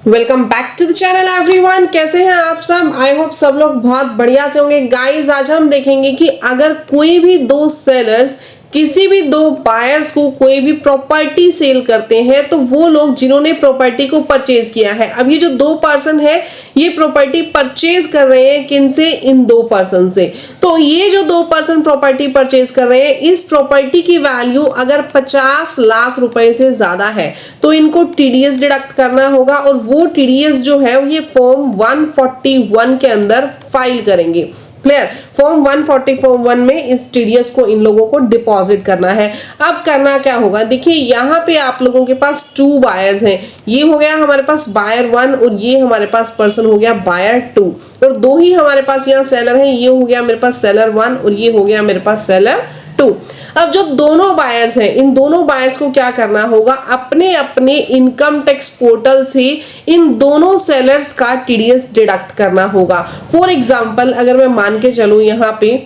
Welcome back to the channel everyone. कैसे हैं आप सब? आई होप सब लोग बहुत बढ़िया से होंगे। गाइस, आज हम देखेंगे कि अगर कोई भी दो सेलर्स किसी भी दो बायर्स को कोई भी प्रॉपर्टी सेल करते हैं तो वो लोग जिन्होंने प्रॉपर्टी को परचेज किया है, अब ये जो दो पर्सन है ये प्रॉपर्टी परचेज कर रहे हैं किनसे? इन दो पर्सन से। तो ये जो दो पर्सन प्रॉपर्टी परचेज कर रहे हैं, इस प्रॉपर्टी की वैल्यू अगर 50 लाख रुपए से ज्यादा है तो इनको टीडीएस डिडक्ट करना होगा और वो टीडीएस जो है ये फॉर्म 141 के अंदर फाइल करेंगे। क्लियर? फॉर्म 141 में इस टीडीएस को इन लोगों को डिपॉजिट करना है। अब करना क्या होगा, देखिए यहाँ पे आप लोगों के पास 2 बायर्स हैं। ये हो गया हमारे पास बायर 1 और ये हमारे पास पर्सन हो गया बायर 2, और दो ही हमारे पास यहाँ सेलर है। ये हो गया मेरे पास सेलर 1 और ये हो गया मेरे पास सेलर 2। अब जो दोनों बायर्स हैं, इन दोनों बायर्स को क्या करना होगा, अपने अपने इनकम टैक्स पोर्टल से इन दोनों सेलर्स का टीडीएस डिडक्ट करना होगा। फॉर एग्जांपल, अगर मैं मान के चलूं यहाँ पे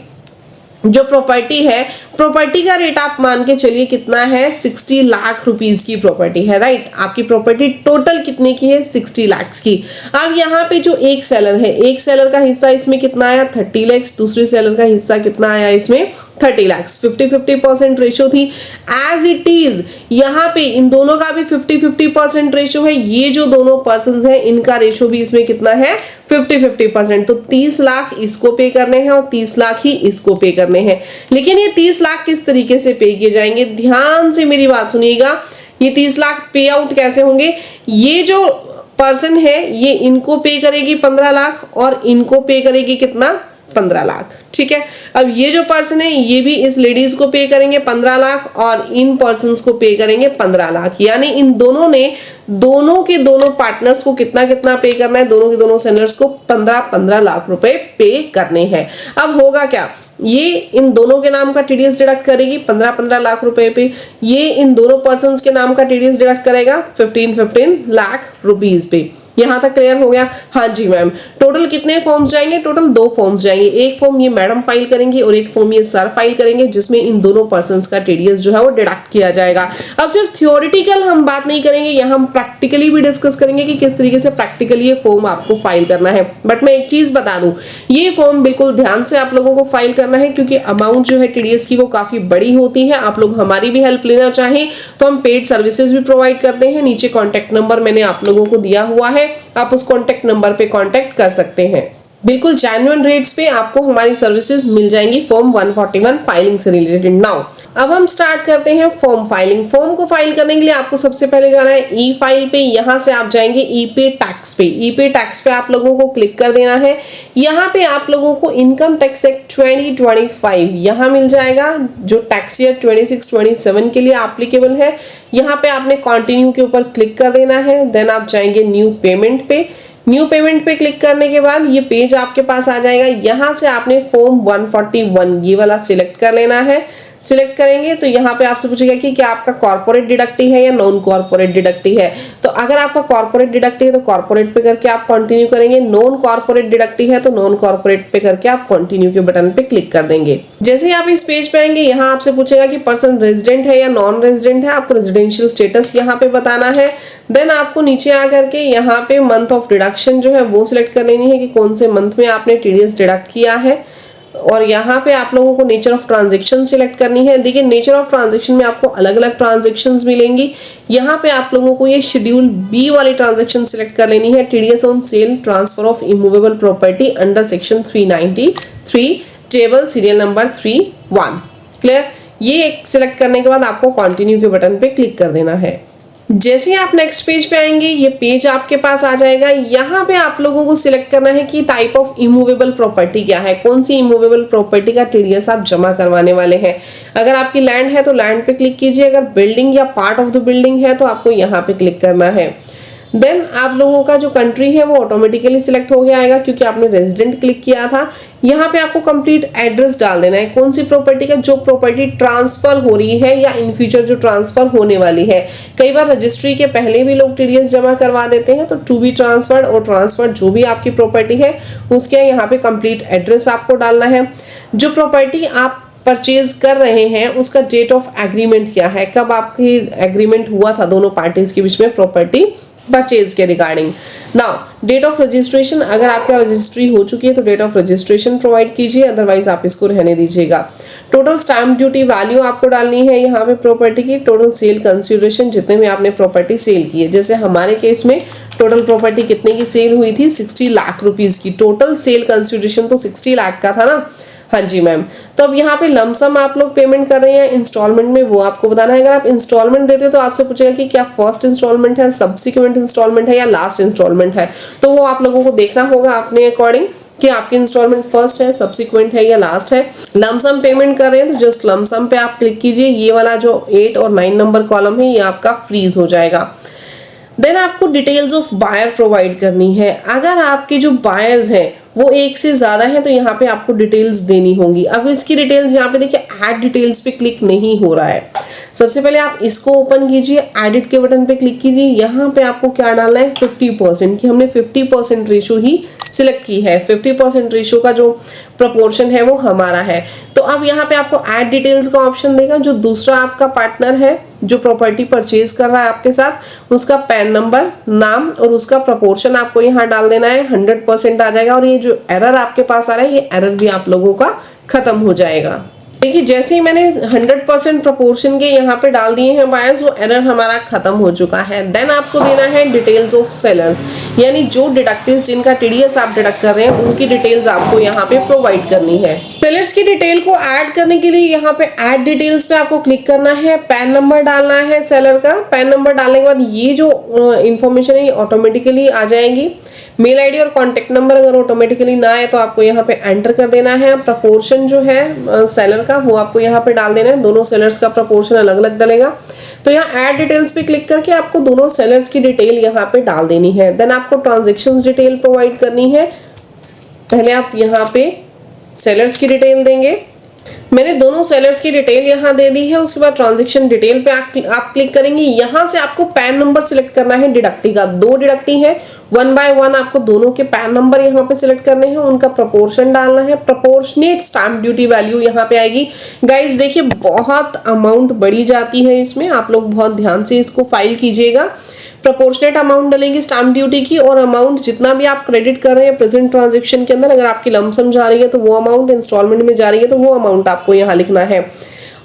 जो प्रॉपर्टी है, प्रॉपर्टी का रेट आप मान के चलिए कितना है, 60 लाख रुपीस की प्रॉपर्टी है, राइट। आपकी प्रॉपर्टी टोटल कितने की है? 60 लाख की। अब यहाँ पे जो एक सेलर है, एक सेलर का हिस्सा इसमें कितना आया? 30 लाख। दूसरे सेलर का हिस्सा कितना आया इसमें? 30 लाख। 50-50% रेशो थी। एज इट इज यहाँ पे इन दोनों का भी 50-50% रेशो है। ये जो दोनों पर्सन है इनका रेशो भी इसमें कितना है? 50-50%। तो 30 लाख इसको पे करने हैं और 30 लाख ही इसको पे करने हैं। लेकिन ये 30 लाख किस तरीके से पे किए जाएंगे? ध्यान से मेरी बात सुनिएगा। ये 30 लाख पे आउट कैसे होंगे? ये जो पर्सन है ये इनको पे करेगी 15 लाख और इनको पे करेगी कितना? 15 लाख। ठीक है। अब ये जो पर्सन है ये भी इस लेडीज को पे करेंगे 15 लाख और इन पर्सन्स को पे करेंगे 15 लाख। यानी इन दोनों ने दोनों के दोनों पार्टनर्स को कितना कितना पे करना है? दोनों के दोनों सेलर्स को 15-15 लाख रुपए पे करने हैं। अब होगा क्या, ये इन दोनों के नाम का टीडीएस डिडक्ट करेगी 15-15 लाख रुपए पे, ये इन दोनों पर्सन्स के नाम का टीडीएस डिडक्ट करेगा 15-15 लाख रुपीस पे। यहां तक क्लियर हो गया? हाँ जी मैम। टोटल कितने फॉर्म्स जाएंगे? टोटल 2 फॉर्म्स जाएंगे। एक फॉर्म ये मैडम फाइल करेंगी और एक फॉर्म ये सर फाइल करेंगे, जिसमें इन दोनों पर्सन्स का टीडीएस जो है वो डिडक्ट किया जाएगा। अब सिर्फ थियोरिटिकल हम बात नहीं करेंगे, यहाँ हम प्रैक्टिकली भी डिस्कस करेंगे कि किस तरीके से प्रैक्टिकली ये फॉर्म आपको फाइल करना है। बट मैं एक चीज बता दूं, ये फॉर्म बिल्कुल ध्यान से आप लोगों को फाइल करना है, क्योंकि अमाउंट जो है टीडीएस की वो काफी बड़ी होती है। आप लोग हमारी भी हेल्प लेना चाहें तो हम पेड सर्विसेज भी प्रोवाइड करते हैं। नीचे कॉन्टेक्ट नंबर मैंने आप लोगों को दिया हुआ है, आप उस कॉन्टेक्ट नंबर पे कॉन्टेक्ट कर सकते हैं। बिल्कुल जेन्युइन रेट्स पे आपको हमारी सर्विसेज मिल जाएंगी फॉर्म 141 फाइलिंग से रिलेटेड। नाउ अब हम स्टार्ट करते हैं फॉर्म फाइलिंग। फॉर्म को फाइल करने के लिए आपको सबसे पहले जाना है ई फाइल पे। यहाँ से आप जाएंगे ई पे टैक्स पे। ई पे टैक्स पे आप लोगों को क्लिक कर देना है। यहाँ पे आप लोगों को इनकम टैक्स एक्ट 2025 यहाँ मिल जाएगा, जो टैक्स ईयर 26-27 के लिए एप्लीकेबल है। यहाँ पे आपने कंटिन्यू के ऊपर क्लिक कर देना है। देन आप जाएंगे न्यू पेमेंट पे। न्यू पेमेंट पे क्लिक करने के बाद ये पेज आपके पास आ जाएगा। यहाँ से आपने फॉर्म 141 ये वाला सिलेक्ट कर लेना है। सिलेक्ट करेंगे तो यहाँ पे आपसे पूछेगा कि क्या आपका कॉर्पोरेट डिडक्टी है या नॉन कॉर्पोरेट डिडक्टी है। तो अगर आपका कॉर्पोरेट डिडक्टी है तो कॉर्पोरेट पे करके आप कंटिन्यू करेंगे। नॉन कॉर्पोरेट डिडक्टी है तो नॉन कॉर्पोरेट पे करके आप कंटिन्यू के बटन पे क्लिक कर देंगे। जैसे ही आप इस पेज पे आएंगे, यहाँ आपसे पूछेगा कि पर्सन रेजिडेंट है या नॉन रेजिडेंट है। आपको रेजिडेंशियल स्टेटस यहाँ पे बताना है। देन आपको नीचे आकर के यहाँ पे मंथ ऑफ डिडक्शन जो है वो सिलेक्ट कर लेनी है कि कौन से मंथ में आपने टीडीएस डिडक्ट किया है। और यहाँ पे आप लोगों को नेचर ऑफ ट्रांजैक्शन सिलेक्ट करनी है। देखिए नेचर ऑफ ट्रांजैक्शन में आपको अलग अलग ट्रांजैक्शंस मिलेंगी। यहाँ पे आप लोगों को ये शेड्यूल बी वाली ट्रांजैक्शन सिलेक्ट कर लेनी है, TDS on sale transfer of immovable property under section 393 table serial number 31। Clear? ये सिलेक्ट करने के बाद आपको कंटिन्यू के बटन पे क्लिक कर देना है। जैसे ही आप नेक्स्ट पेज पे आएंगे, ये पेज आपके पास आ जाएगा। यहाँ पे आप लोगों को सिलेक्ट करना है कि टाइप ऑफ इमूवेबल प्रॉपर्टी क्या है, कौन सी इमूवेबल प्रॉपर्टी का टीडीएस आप जमा करवाने वाले हैं। अगर आपकी लैंड है तो लैंड पे क्लिक कीजिए, अगर बिल्डिंग या पार्ट ऑफ द बिल्डिंग है तो आपको यहाँ पे क्लिक करना है। देन आप लोगों का जो कंट्री है वो ऑटोमेटिकली सिलेक्ट हो गया आएगा, क्योंकि आपने रेजिडेंट क्लिक किया था। यहाँ पे आपको कंप्लीट एड्रेस डाल देना है, कौन सी प्रॉपर्टी का, जो प्रॉपर्टी ट्रांसफर हो रही है या इन फ्यूचर जो ट्रांसफर होने वाली है। कई बार रजिस्ट्री के पहले भी लोग टीडीएस जमा करवा देते हैं, तो टू बी ट्रांसफर्ड और ट्रांसफर जो भी आपकी प्रॉपर्टी है उसके यहाँ पे कंप्लीट एड्रेस आपको डालना है। जो प्रॉपर्टी आप परचेज कर रहे हैं उसका डेट ऑफ एग्रीमेंट क्या है, कब आपकी एग्रीमेंट हुआ था दोनों पार्टीज के बीच में प्रॉपर्टी परचेज के regarding. Now date of registration, अगर आपका रजिस्ट्री हो चुकी है तो डेट ऑफ रजिस्ट्रेशन प्रोवाइड कीजिए, अदरवाइज आप इसको रहने दीजिएगा। टोटल स्टैम्प ड्यूटी वैल्यू आपको डालनी है यहाँ पे प्रॉपर्टी की, टोटल सेल कंसिडरेशन जितने भी आपने प्रॉपर्टी सेल की है। जैसे हमारे केस में टोटल प्रॉपर्टी कितने की सेल हुई थी, 60 लाख रुपीज की। टोटल सेल कंसिडरेशन तो 60 लाख का था ना। हाँ जी मैम। तो अब यहाँ पे लमसम आप लोग पेमेंट कर रहे हैं इंस्टॉलमेंट में, वो आपको बताना है। अगर आप इंस्टॉलमेंट देते हो तो आपसे पूछेगा कि क्या फर्स्ट इंस्टॉलमेंट है, सब्सिक्वेंट इंस्टॉलमेंट है या लास्ट इंस्टॉलमेंट है। तो वो आप लोगों को देखना होगा अपने अकॉर्डिंग कि आपकी इंस्टॉलमेंट फर्स्ट है, सब्सिक्वेंट है या लास्ट है। लमसम पेमेंट कर रहे हैं तो जस्ट लमसम पे आप क्लिक कीजिए। ये वाला जो 8 और 9 नंबर कॉलम है ये आपका फ्रीज हो जाएगा। देन आपको डिटेल्स ऑफ बायर प्रोवाइड करनी है। अगर आपके जो बायर्स हैं वो एक से ज्यादा है तो यहाँ पे आपको डिटेल्स देनी होंगी। अब इसकी डिटेल्स यहाँ पे देखिए ऐड डिटेल्स पे क्लिक नहीं हो रहा है। सबसे पहले आप इसको ओपन कीजिए, एडिट के बटन पे क्लिक कीजिए। यहाँ पे आपको क्या डालना है, 50% की हमने 50% रेशो ही सिलेक्ट की है। 50% रेशो का जो प्रपोर्शन है वो हमारा है। तो अब यहाँ पे आपको ऐड डिटेल्स का ऑप्शन देगा। जो दूसरा आपका पार्टनर है जो प्रॉपर्टी परचेज कर रहा है आपके साथ, उसका पैन नंबर, नाम और उसका प्रपोर्शन आपको यहाँ डाल देना है। 100% आ जाएगा और ये जो एरर आपके पास आ रहा है ये एरर भी आप लोगों का खत्म हो जाएगा। देखिए जैसे ही मैंने 100% प्रपोर्शन के यहाँ पे डाल दिए हैं बायर्स, वो एरर हमारा खत्म हो चुका है। देन आपको देना है डिटेल्स ऑफ सेलर्स, यानी जो डिडक्टिव्स जिनका टीडीएस आप डिडक्ट कर रहे हैं उनकी डिटेल्स आपको यहाँ पे प्रोवाइड करनी है। सेलर्स की डिटेल को ऐड करने के लिए यहाँ पे ऐड डिटेल्स पे आपको क्लिक करना है। पैन नंबर डालना है सेलर का। पैन नंबर डालने के बाद ये जो इन्फॉर्मेशन है ये ऑटोमेटिकली आ जाएगी। मेल आईडी और कॉन्टेक्ट नंबर अगर ऑटोमेटिकली ना आए तो आपको यहाँ पे एंटर कर देना है। प्रपोर्शन जो है सेलर का वो आपको यहाँ पे डाल देना है। दोनों सेलर्स का प्रपोर्शन अलग अलग डलेगा। तो यहाँ ऐड डिटेल्स पे क्लिक करके आपको दोनों सेलर्स की डिटेल यहाँ पे डाल देनी है। देन आपको ट्रांजेक्शन डिटेल प्रोवाइड करनी है। पहले आप यहाँ पे सेलर्स की डिटेल देंगे। मैंने दोनों सेलर्स की डिटेल यहाँ दे दी है। उसके बाद ट्रांजैक्शन डिटेल पे आप क्लिक करेंगे। यहाँ से आपको पैन नंबर सिलेक्ट करना है डिडक्टी का। 2 डिडक्टी है, 1 बाय 1 आपको दोनों के पैन नंबर यहाँ पे सिलेक्ट करने हैं, उनका प्रपोर्शन डालना है। प्रपोर्शनेट स्टैम्प ड्यूटी वैल्यू यहाँ पे आएगी। गाइज देखिए बहुत अमाउंट बढ़ी जाती है इसमें, आप लोग बहुत ध्यान से इसको फाइल कीजिएगा। प्रोपोर्शनेट अमाउंट डलेगी स्टैम्प ड्यूटी की, और अमाउंट जितना भी आप क्रेडिट कर रहे हैं प्रेजेंट ट्रांजैक्शन के अंदर, अगर आपकी लमसम जा रही है तो वो अमाउंट, इंस्टॉलमेंट में जा रही है तो वो अमाउंट आपको यहाँ लिखना है।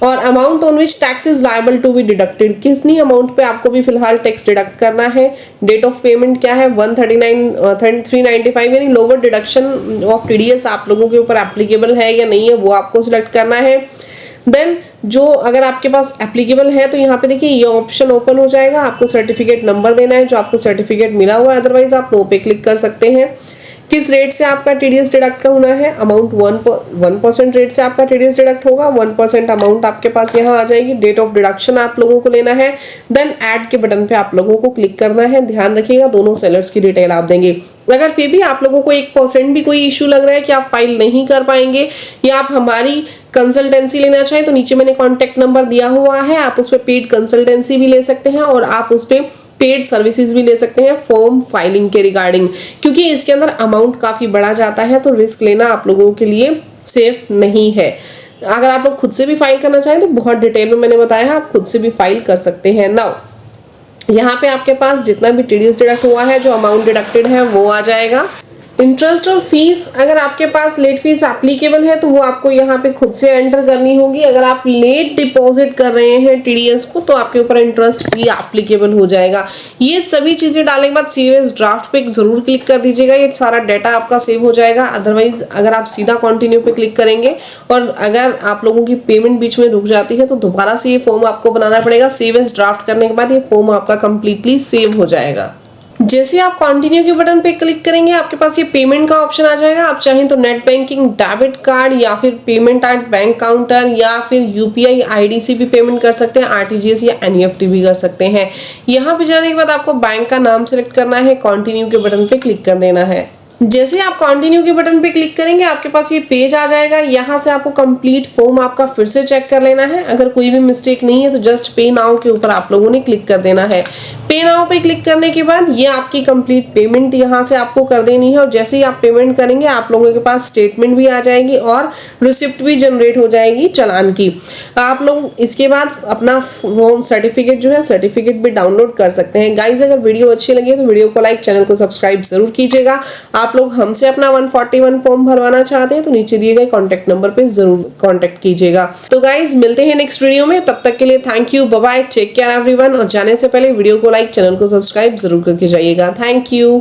और amount on which tax is liable to be deducted, कितनी अमाउंट पे आपको भी फिलहाल टैक्स डिडक्ट करना है। डेट ऑफ पेमेंट क्या है, 139,395 यानी लोअर डिडक्शन ऑफ टीडीएस आप लोगों के ऊपर एप्लीकेबल है या नहीं है वो आपको सिलेक्ट करना है। देन जो अगर आपके पास एप्लीकेबल है तो यहाँ पे देखिए ये ऑप्शन ओपन हो जाएगा। आपको सर्टिफिकेट नंबर देना है जो आपको सर्टिफिकेट मिला हुआ है, अदरवाइज आप नो पे क्लिक कर सकते हैं। किस रेट से आपका टीडीएस डिडक्ट का होना है, अमाउंट 1% रेट से आपका टीडीएस डिडक्ट होगा। 1% अमाउंट आपके पास यहाँ आ जाएगी। डेट ऑफ डिडक्शन आप लोगों को लेना है। देन ऐड के बटन पे आप लोगों को क्लिक करना है। ध्यान रखिएगा दोनों सेलर्स की डिटेल आप देंगे। अगर फिर भी आप लोगों को 1% भी कोई इशू लग रहा है कि आप फाइल नहीं कर पाएंगे या आप हमारी कंसल्टेंसी लेना चाहें तो नीचे मैंने कॉन्टेक्ट नंबर दिया हुआ है, आप उस पर पेड कंसल्टेंसी भी ले सकते हैं और आप उस पर पेड सर्विसेज भी ले सकते हैं फॉर्म फाइलिंग के रिगार्डिंग, क्योंकि इसके अंदर अमाउंट काफ़ी बड़ा जाता है तो रिस्क लेना आप लोगों के लिए सेफ नहीं है। अगर आप लोग खुद से भी फाइल करना चाहें तो बहुत डिटेल में मैंने बताया है, आप खुद से भी फाइल कर सकते हैं। नाउ यहाँ पे आपके पास जितना भी टीडीएस डिडक्ट हुआ है, जो अमाउंट डिडक्टेड है वो आ जाएगा। इंटरेस्ट और फीस, अगर आपके पास लेट फीस एप्लीकेबल है तो वो आपको यहाँ पे खुद से एंटर करनी होगी। अगर आप लेट डिपॉजिट कर रहे हैं टीडीएस को तो आपके ऊपर इंटरेस्ट भी एप्लीकेबल हो जाएगा। ये सभी चीज़ें डालने के बाद सेव एज ड्राफ्ट पे जरूर क्लिक कर दीजिएगा, ये सारा डाटा आपका सेव हो जाएगा। अदरवाइज अगर आप सीधा कंटिन्यू पे क्लिक करेंगे और अगर आप लोगों की पेमेंट बीच में रुक जाती है तो दोबारा से ये फॉर्म आपको बनाना पड़ेगा। सेव एज ड्राफ्ट करने के बाद ये फॉर्म आपका कंप्लीटली सेव हो जाएगा। जैसे आप कंटिन्यू के बटन पे क्लिक करेंगे आपके पास ये पेमेंट का ऑप्शन आ जाएगा। आप चाहें तो नेट बैंकिंग, डेबिट कार्ड या फिर पेमेंट एट बैंक काउंटर या फिर यूपीआई आईडी से भी पेमेंट कर सकते हैं, आरटीजीएस या एनईएफटी भी कर सकते हैं। यहाँ पे जाने के बाद आपको बैंक का नाम सेलेक्ट करना है, कंटिन्यू के बटन पे क्लिक कर देना है। जैसे ही आप कंटिन्यू के बटन पे क्लिक करेंगे आपके पास ये पेज आ जाएगा। यहाँ से आपको कंप्लीट फॉर्म आपका फिर से चेक कर लेना है। अगर कोई भी मिस्टेक नहीं है तो जस्ट पे नाउ के ऊपर आप लोगों ने क्लिक कर देना है। पे नाउ पे क्लिक करने के बाद ये आपकी कंप्लीट पेमेंट यहाँ से आपको कर देनी है और जैसे ही आप पेमेंट करेंगे आप लोगों के पास स्टेटमेंट भी आ जाएगी और रिसिप्ट भी जनरेट हो जाएगी चालान की। आप लोग इसके बाद अपना होम सर्टिफिकेट जो है सर्टिफिकेट भी डाउनलोड कर सकते हैं। गाइज अगर वीडियो अच्छी लगी तो वीडियो को लाइक, चैनल को सब्सक्राइब जरूर कीजिएगा। आप लोग हमसे अपना 141 फॉर्म भरवाना चाहते हैं तो नीचे दिए गए कॉन्टेक्ट नंबर पे जरूर कॉन्टेक्ट कीजिएगा। तो गाइज मिलते हैं नेक्स्ट वीडियो में, तब तक के लिए thank you, bye bye, take care everyone. और जाने से पहले वीडियो को लाइक, चैनल को सब्सक्राइब जरूर करके जाइएगा। Thank you.